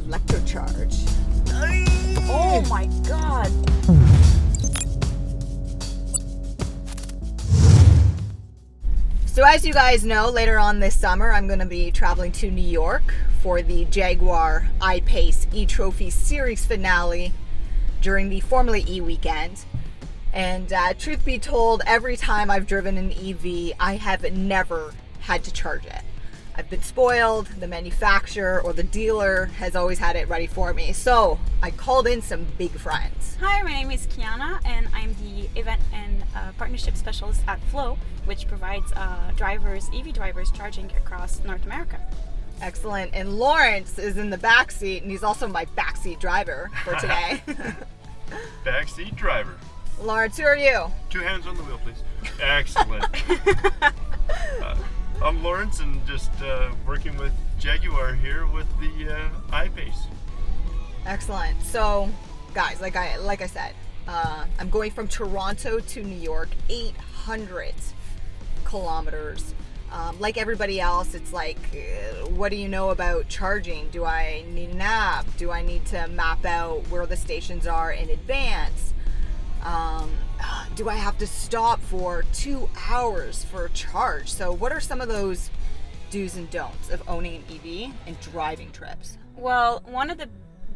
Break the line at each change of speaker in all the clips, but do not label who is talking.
electrocharge. Oh my god. So as you guys know, later on this summer, I'm going to be traveling to New York for the Jaguar I-Pace E-Trophy Series finale during the Formula E weekend. And truth be told, every time I've driven an EV, I have never had to charge it. I've been spoiled. The manufacturer or the dealer has always had it ready for me. So I called in some big friends.
Hi, my name is Kiana, and I'm the event and partnership specialist at Flow, which provides EV drivers charging across North America.
Excellent. And Lawrence is in the back seat, and he's also my backseat driver for today.
Backseat driver.
Lawrence, who are you?
2 hands on the wheel, please. Excellent. I'm Lawrence, and just working with Jaguar here with the I-Pace.
Excellent. So, guys, like I said, I'm going from Toronto to New York, 800 kilometers. Like everybody else, it's like, what do you know about charging? Do I need an app? Do I need to map out where the stations are in advance? Do I have to stop for 2 hours for a charge? So what are some of those do's and don'ts of owning an EV and driving trips?
Well, one of the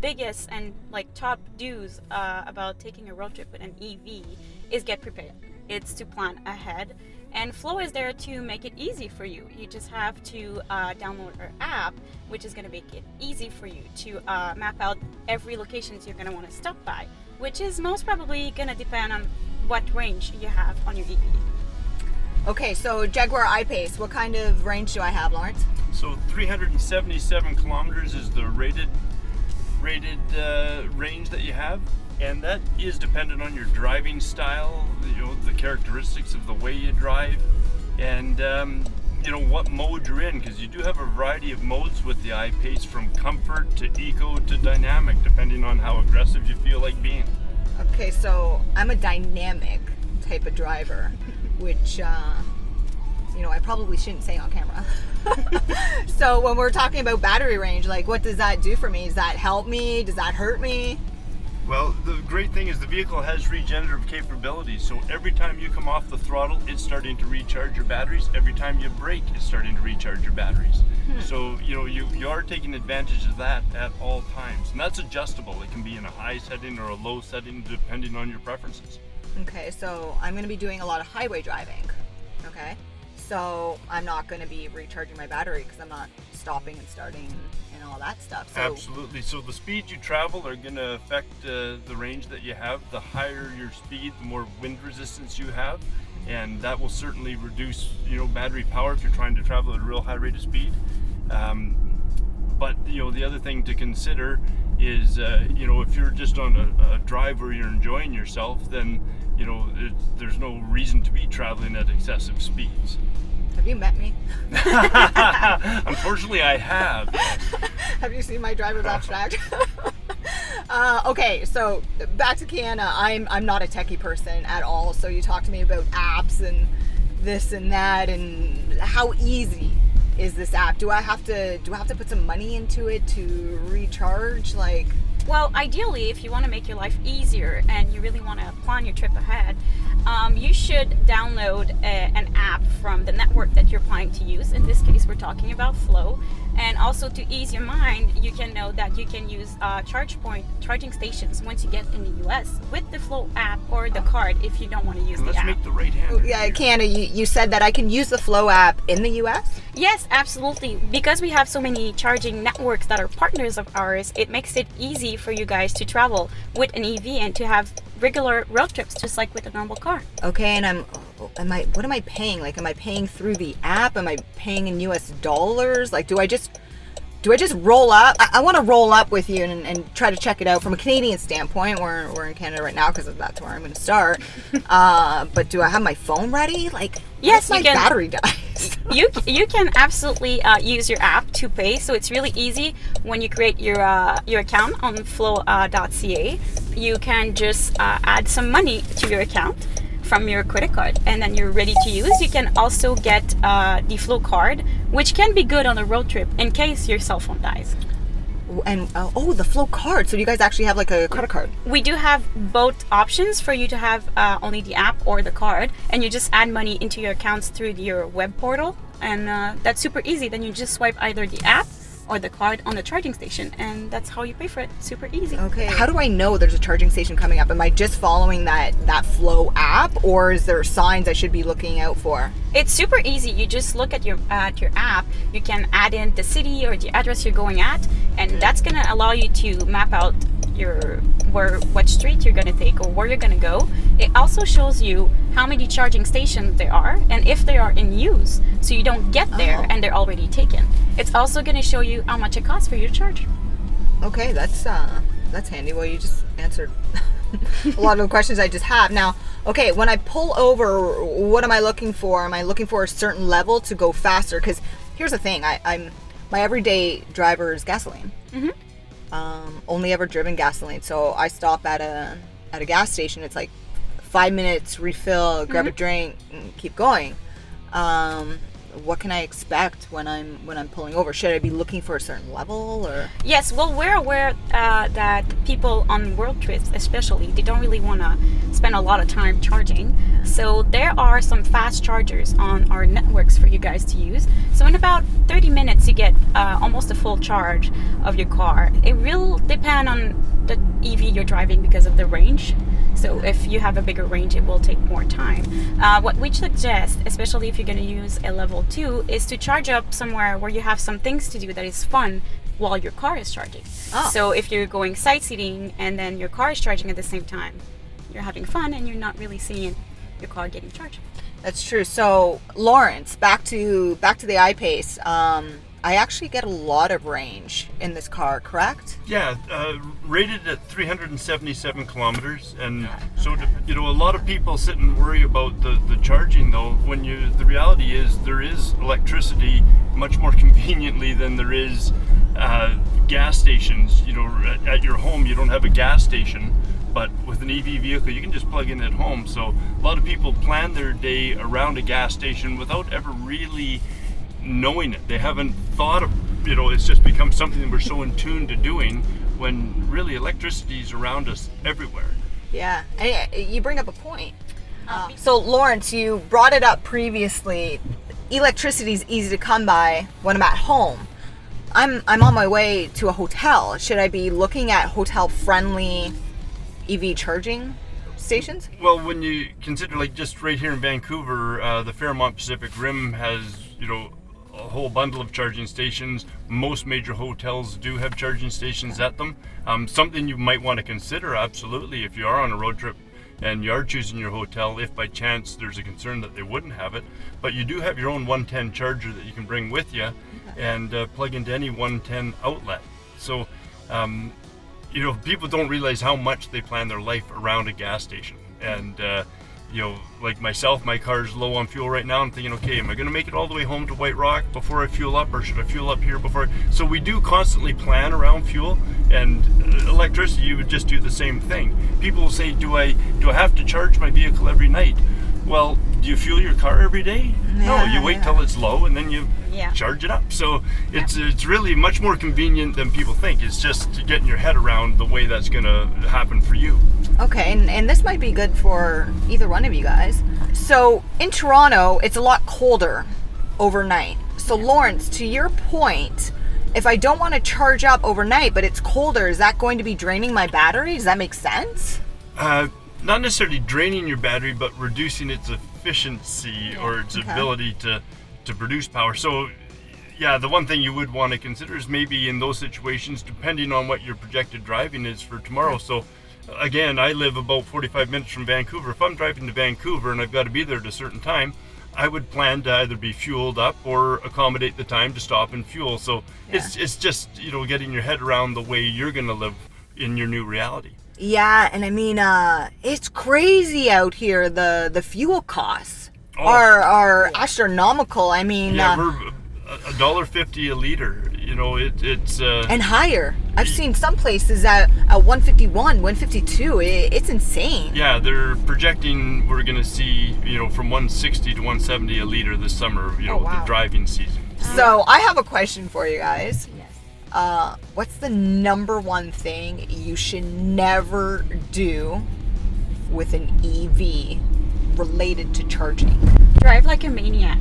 biggest and top do's about taking a road trip with an EV is get prepared. It's to plan ahead, and Flow is there to make it easy for you. You just have to download our app, which is going to make it easy for you to map out every location you're going to want to stop by, which is most probably going to depend on what range you have on your EV.
Okay, so Jaguar I-Pace, what kind of range do I have, Lawrence?
So 377 kilometers is the rated range that you have, and that is dependent on your driving style, the characteristics of the way you drive, and what mode you're in, because you do have a variety of modes with the I-Pace, from comfort to eco to dynamic, depending on how aggressive you feel like being.
Okay, so I'm a dynamic type of driver, which I probably shouldn't say on camera. So when we're talking about battery range, what does that do for me? Does that help me? Does that hurt me?
Well, the great thing is the vehicle has regenerative capabilities, so every time you come off the throttle, it's starting to recharge your batteries. Every time you brake, it's starting to recharge your batteries. So, you are taking advantage of that at all times. And that's adjustable. It can be in a high setting or a low setting, depending on your preferences.
Okay, so I'm going to be doing a lot of highway driving, okay? So I'm not going to be recharging my battery because I'm not stopping and starting and all that stuff. So
absolutely. So the speed you travel are going to affect the range that you have. The higher your speed, the more wind resistance you have, and that will certainly reduce battery power if you're trying to travel at a real high rate of speed. But the other thing to consider is if you're just on a drive where you're enjoying yourself, then there's no reason to be traveling at excessive speeds.
Have you met me?
Unfortunately, I have.
Have you seen my driver's abstract? Okay, so back to Kiana. I'm not a techie person at all. So you talk to me about apps and this and that, and how easy is this app? Do I have to put some money into it to recharge?
Well, ideally, if you want to make your life easier and you really want to plan your trip ahead, you should download an app from the network that you're planning to use. In this case, we're talking about Flow. And also, to ease your mind, you can know that you can use charging stations once you get in the US with the Flow app or the card if you don't want to use the app.
Let's make the right hand.
Yeah, Kiana, you said that I can use the Flow app in the US?
Yes, absolutely. Because we have so many charging networks that are partners of ours, it makes it easy for you guys to travel with an EV and to have regular road trips just like with a normal car.
Okay, and what am I paying? Am I paying through the app? Am I paying in US dollars? Do I just roll up? I want to roll up with you and try to check it out from a Canadian standpoint. We're in Canada right now because that's where I'm going to start. But do I have my phone ready?
Yes,
my battery dies.
You can absolutely use your app to pay. So it's really easy. When you create your account on flow.ca, you can just add some money to your account from your credit card, and then you're ready to use. You can also get the Flow card, which can be good on a road trip in case your cell phone dies.
And the Flow card. So you guys actually have like a credit card.
We do have both options for you to have only the app or the card, and you just add money into your accounts through your web portal, and that's super easy. Then you just swipe either the app or the card on the charging station, and that's how you pay for it. Super easy.
Okay. How do I know there's a charging station coming up? Am I just following that Flow app, or is there signs I should be looking out for?
It's super easy. You just look at your app. You can add in the city or the address you're going at, and that's gonna allow you to map out what street you're gonna take or where you're gonna go. It also shows you how many charging stations there are and if they are in use, so you don't get there and they're already taken. It's also gonna show you how much it costs for you to charge.
Okay, that's handy. Well, you just answered a lot of the questions I just have. Now, okay, when I pull over, what am I looking for? Am I looking for a certain level to go faster? Because here's the thing, my everyday driver is gasoline.
Mm-hmm.
Only ever driven gasoline. So I stop at a gas station. It's like 5 minutes, refill, grab a drink, and keep going. What can I expect when I'm pulling over? Should I be looking for a certain level, or?
Yes, well, we're aware that people on world trips, especially, they don't really want to spend a lot of time charging. So there are some fast chargers on our networks for you guys to use. So in about 30 minutes, you get almost a full charge of your car. It will depend on the EV you're driving because of the range. So if you have a bigger range, it will take more time. What we suggest, especially if you're going to use a level 2, is to charge up somewhere where you have some things to do that is fun while your car is charging. So if you're going sightseeing and then your car is charging at the same time, you're having fun and you're not really seeing your car getting charged.
That's true. So Lawrence, back to the I-Pace. I actually get a lot of range in this car, correct?
Yeah, rated at 377 kilometers, and so a lot of people sit and worry about the charging, though. When the reality is there is electricity much more conveniently than there is gas stations. At your home you don't have a gas station, but with an EV vehicle you can just plug in at home. So a lot of people plan their day around a gas station without ever really knowing it. They haven't thought of, it's just become something that we're so in tune to doing, when really electricity is around us everywhere.
Yeah, and you bring up a point. So Lawrence, you brought it up previously. Electricity is easy to come by when I'm at home. I'm on my way to a hotel. Should I be looking at hotel-friendly EV charging stations?
Well, when you consider, like, just right here in Vancouver, the Fairmont Pacific Rim has, a whole bundle of charging stations. Most major hotels do have charging stations at them. Something you might want to consider, absolutely, if you are on a road trip and you are choosing your hotel, if by chance there's a concern that they wouldn't have it. But you do have your own 110 charger that you can bring with you and plug into any 110 outlet. So, people don't realize how much they plan their life around a gas station. And like myself, my car's low on fuel right now. I'm thinking, okay, am I going to make it all the way home to White Rock before I fuel up, or should I fuel up here before? So we do constantly plan around fuel, and electricity, you would just do the same thing. People will say, do I have to charge my vehicle every night? Well, do you fuel your car every day? No, you wait till it's low and then you charge it up. So it's really much more convenient than people think. It's just getting your head around the way that's going to happen for you.
Okay, and this might be good for either one of you guys. So in Toronto, it's a lot colder overnight. So Lawrence, to your point, if I don't want to charge up overnight, but it's colder, is that going to be draining my battery? Does that make sense?
Not necessarily draining your battery, but reducing its efficiency or its ability to produce power. So yeah, the one thing you would want to consider is maybe in those situations, depending on what your projected driving is for tomorrow. So again, I live about 45 minutes from Vancouver. If I'm driving to Vancouver and I've got to be there at a certain time, I would plan to either be fueled up or accommodate the time to stop and fuel. So it's just, getting your head around the way you're going to live in your new reality.
Yeah, and I mean, it's crazy out here. The fuel costs are astronomical. I mean,
we're $1.50 a liter. It's
and higher. I've seen some places at 151, 152. It's insane.
Yeah, they're projecting we're going to see from 160 to 170 a liter this summer. With the driving season.
So I have a question for you guys.
Yes.
What's the number one thing you should never do with an EV related to charging?
Drive like a maniac.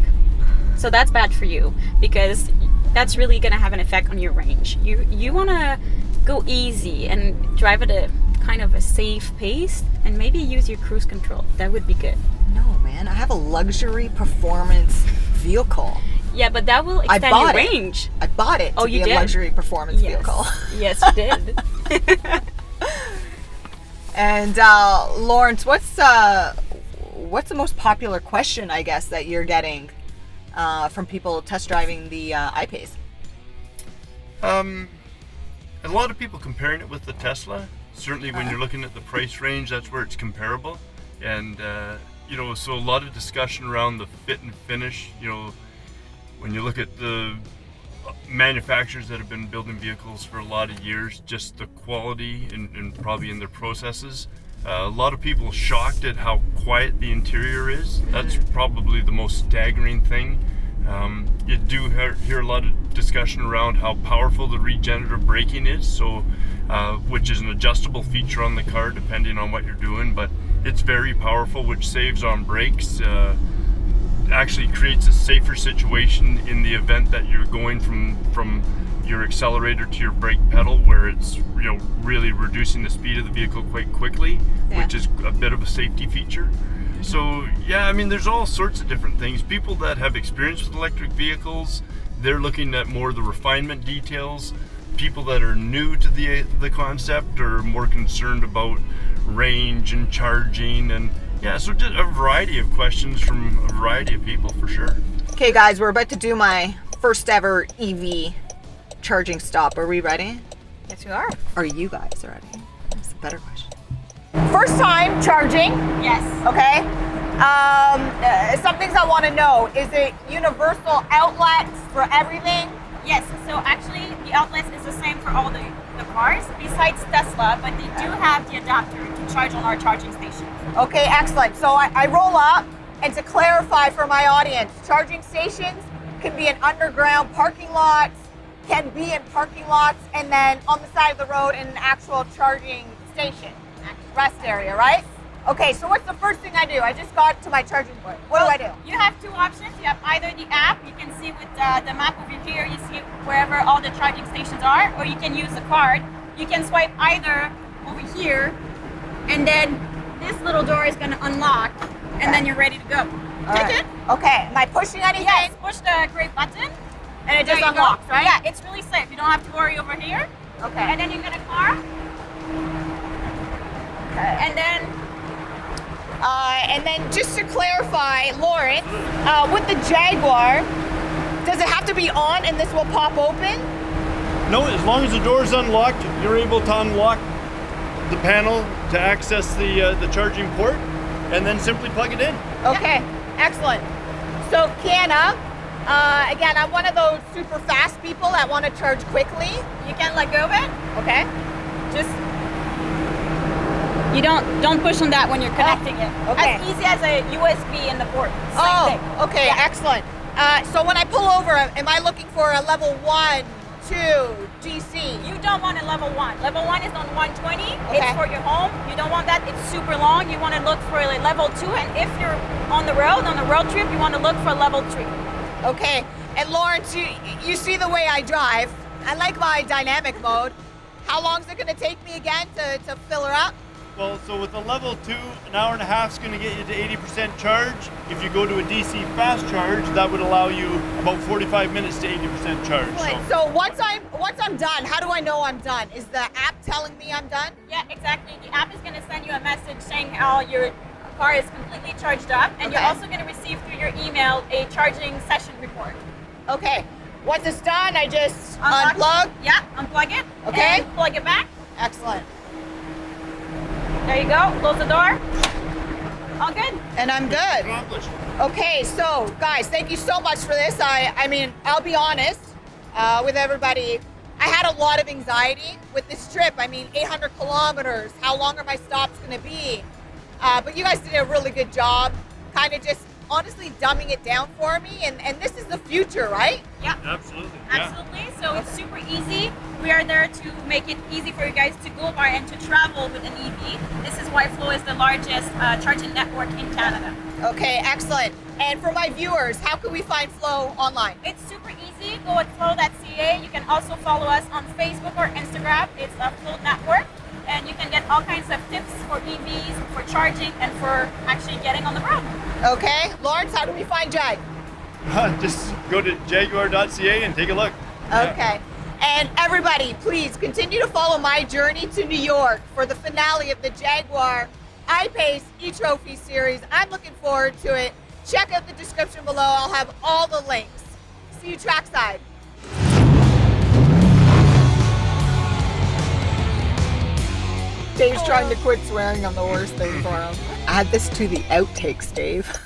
So that's bad for you because that's really going to have an effect on your range. You want to go easy and drive at a kind of a safe pace and maybe use your cruise control. That would be good.
No, man. I have a luxury performance vehicle.
Yeah, but that will extend your range.
I bought it to be
you
a
did?
luxury performance vehicle.
Yes, you did.
And Lawrence, what's the most popular question, I guess, that you're getting from people test driving the I-Pace?
A lot of people comparing it with the Tesla. Certainly when you're looking at the price range, that's where it's comparable. And, so a lot of discussion around the fit and finish. When you look at the manufacturers that have been building vehicles for a lot of years, just the quality and probably in their processes. A lot of people shocked at how quiet the interior is. That's probably the most staggering thing. You do hear a lot of discussion around how powerful the regenerative braking is, so which is an adjustable feature on the car depending on what you're doing, but it's very powerful, which saves on brakes. Actually creates a safer situation in the event that you're going from your accelerator to your brake pedal, where it's really reducing the speed of the vehicle quite quickly, which is a bit of a safety feature. So there's all sorts of different things. People that have experience with electric vehicles, they're looking at more of the refinement details. People that are new to the concept are more concerned about range and charging, and so just a variety of questions from a variety of people for sure.
Okay, guys, we're about to do my first ever EV charging stop. Are we ready?
Yes, we are.
Are you guys ready? That's a better question. First time charging.
Yes.
Okay. Some things I want to know. Is it universal outlets for everything?
Yes. So actually, the outlets is the same for all the cars besides Tesla, but they do have the adapter to charge on our charging stations.
Okay, excellent. So I roll up, and to clarify for my audience, charging stations can be in underground parking lots, can be in parking lots, and then on the side of the road in an actual charging station, rest area, right? Okay, so what's the first thing I do? I just got to my charging point. What do I do?
You have two options. You have either the app, you can see with the map over here, you see wherever all the charging stations are, or you can use the card. You can swipe either over here, and then this little door is going to unlock, and then you're ready to go. Take it.
Okay, am I pushing anything?
Yes, push the gray button.
And it just unlocks, right?
Yeah, it's really safe. You don't have to worry over here.
Okay.
And then you get a car.
Okay. And then just to clarify, Lawrence, with the Jaguar, does it have to be on and this will pop open?
No, as long as the door is unlocked, you're able to unlock the panel to access the charging port, and then simply plug it in.
Okay, excellent. So Kiana, again, I'm one of those super fast people that want to charge quickly.
You can let go of it.
Okay.
Just you don't push on that when you're connecting it.
Okay.
As easy as a USB in the port.
Same thing. Okay, excellent. So when I pull over, am I looking for a level 1, 2 DC?
You don't want a level 1. Level 1 is on 120.
Okay.
It's for your home. You don't want that. It's super long. You want to look for a level 2. And if you're on the road trip, you want to look for level 3.
Okay. And Lawrence, you see the way I drive. I like my dynamic mode. How long is it going to take me again to fill her up?
Well, so with a level 2, an hour and a half is going to get you to 80% charge. If you go to a DC fast charge, that would allow you about 45 minutes to 80% charge.
So once I'm done, how do I know I'm done? Is the app telling me I'm done?
Yeah, exactly. The app is going to send you a message saying how your car is completely charged up, and you're also going to receive through your email a charging session report.
Okay. Once it's done, I just unplug?
Yeah, unplug it.
Okay.
And plug it back.
Excellent.
There you go. Close the door. All good.
And I'm good. Okay, so guys, thank you so much for this. I mean, I'll be honest with everybody. I had a lot of anxiety with this trip. I mean, 800 kilometers. How long are my stops going to be? But you guys did a really good job, kind of just honestly dumbing it down for me, and this is the future, right?
Yeah.
Absolutely.
Absolutely. So it's super easy. We are there to make it easy for you guys to go by and to travel with an EV. This is why Flow is the largest charging network in Canada.
Okay, excellent. And for my viewers, how can we find Flow online?
It's super easy. Go at flow.ca. You can also follow us on Facebook or Instagram. It's a Flow Network. And you can get all kinds of tips for EVs, for charging, and for actually getting on the road.
Okay, Lawrence, how do we find Jag?
Just go to jaguar.ca and take a look.
Okay. And everybody, please continue to follow my journey to New York for the finale of the Jaguar I-Pace e-Trophy series. I'm looking forward to it. Check out the description below. I'll have all the links. See you trackside. Dave's trying to quit swearing on the worst thing for him. Add this to the outtakes, Dave.